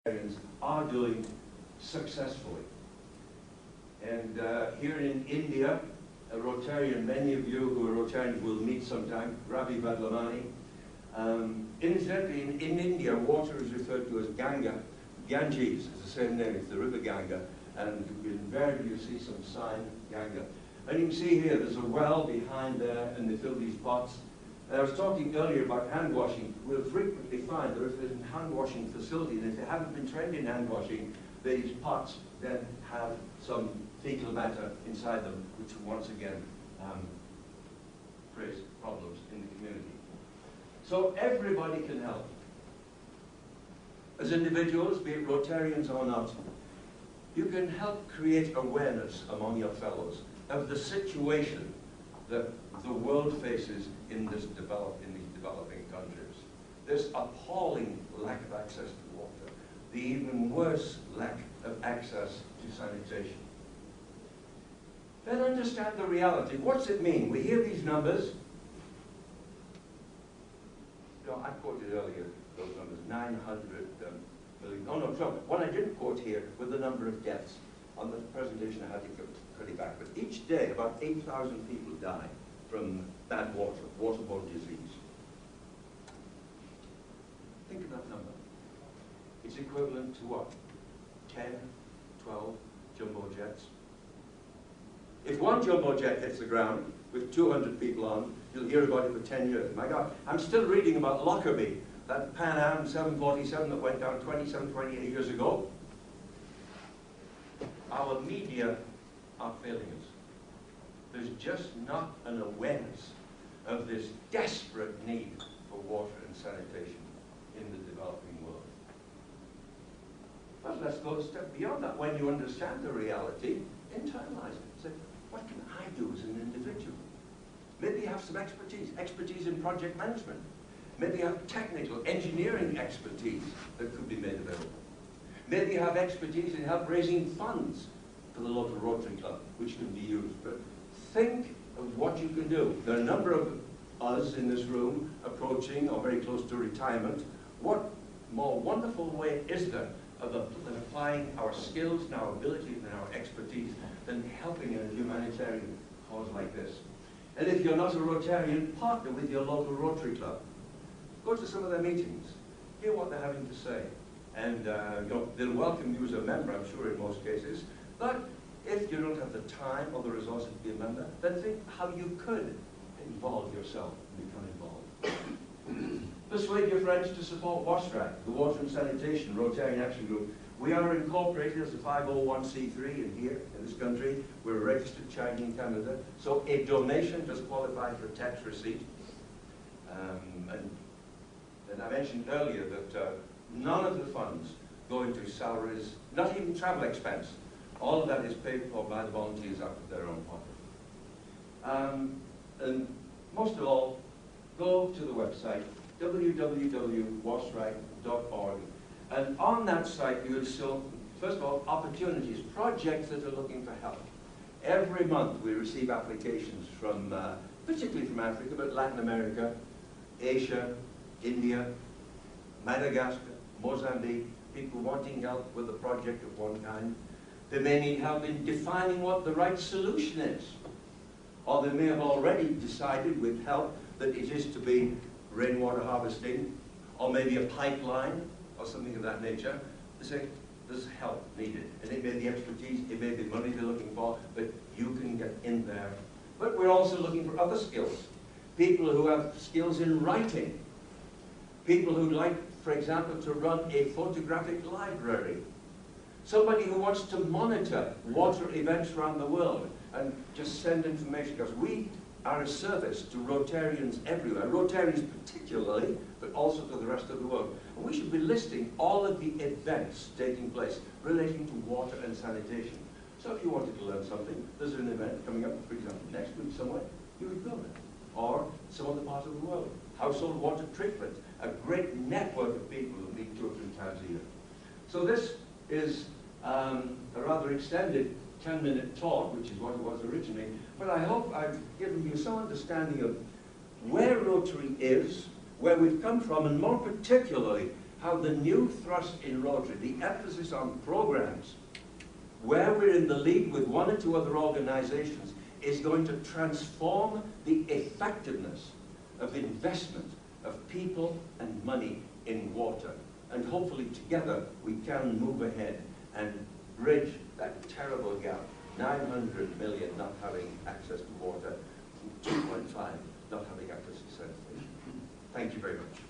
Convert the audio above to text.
Rotarians are doing successfully. And here in India, a Rotarian, many of you who are Rotarians will meet sometime, Ravi Vadlamani. Incidentally, in India, water is referred to as Ganga. Ganges is the same name, it's the river Ganga, and invariably you see some sign, Ganga. And you can see here, there's a well behind there, and they fill these pots. And I was talking earlier about hand washing. We'll frequently find that if there's a hand washing facility, and if they haven't been trained in hand washing, these pots then have some fecal matter inside them, which once again creates problems in the community. So everybody can help. As individuals, be it Rotarians or not, you can help create awareness among your fellows of the situation that the world faces in these developing countries. This appalling lack of access to water, the even worse lack of access to sanitation. Then understand the reality. What's it mean? We hear these numbers. You know, I quoted earlier those numbers, 900 million. Oh no, sorry. One I didn't quote here with the number of deaths. On the presentation I had to cut it back. But each day, about 8,000 people die from bad water, waterborne disease. Think of that number. It's equivalent to what? 10, 12 jumbo jets. If one jumbo jet hits the ground with 200 people on, you'll hear about it for 10 years. My God, I'm still reading about Lockerbie, that Pan Am 747 that went down 27, 28 years ago. Our media are failing us. There's just not an awareness of this desperate need for water and sanitation in the developing world. But let's go a step beyond that. When you understand the reality, internalize it. Say, what can I do as an individual? Maybe you have some expertise in project management. Maybe you have technical, engineering expertise that could be made available. Maybe you have expertise in help raising funds for the local Rotary Club, which can be used. But think of what you can do. There are a number of us in this room approaching or very close to retirement. What more wonderful way is there of applying our skills and our abilities and our expertise than helping in a humanitarian cause like this? And if you're not a Rotarian, partner with your local Rotary Club. Go to some of their meetings. Hear what they're having to say. And you know, they'll welcome you as a member, I'm sure, in most cases. But if you don't have the time or the resources to be a member, then think how you could involve yourself and become involved. Persuade your friends to support WASRAG, the Water and Sanitation Rotarian Action Group. We are incorporated as a 501c3 in this country. We're a registered charity in Canada. So a donation does qualify for a tax receipt. And I mentioned earlier that none of the funds go into salaries, not even travel expense. All of that is paid for by the volunteers out of their own pocket. And most of all, go to the website, www.wasrag.org. And on that site, you will see, first of all, opportunities, projects that are looking for help. Every month, we receive applications from, particularly from Africa, but Latin America, Asia, India, Madagascar, Mozambique, people wanting help with a project of one kind. They may need help in defining what the right solution is. Or they may have already decided with help that it is to be rainwater harvesting, or maybe a pipeline, or something of that nature. They say, there's help needed. And it may be expertise, it may be money they're looking for, but you can get in there. But we're also looking for other skills. People who have skills in writing. People who'd like, for example, to run a photographic library. Somebody who wants to monitor water events around the world and just send information, because we are a service to Rotarians everywhere, Rotarians particularly, but also to the rest of the world. And we should be listing all of the events taking place relating to water and sanitation. So if you wanted to learn something, there's an event coming up, for example, next week somewhere, you would go there. Or some other part of the world. Household water treatment, a great network of people who meet 2 or 3 times a year. So this is a rather extended 10-minute talk, which is what it was originally, but I hope I've given you some understanding of where Rotary is, where we've come from, and more particularly, how the new thrust in Rotary, the emphasis on programs, where we're in the lead with one or two other organizations, is going to transform the effectiveness of investment of people and money in water. And hopefully together we can move ahead and bridge that terrible gap. 900 million not having access to water, 2.5 not having access to sanitation. Thank you very much.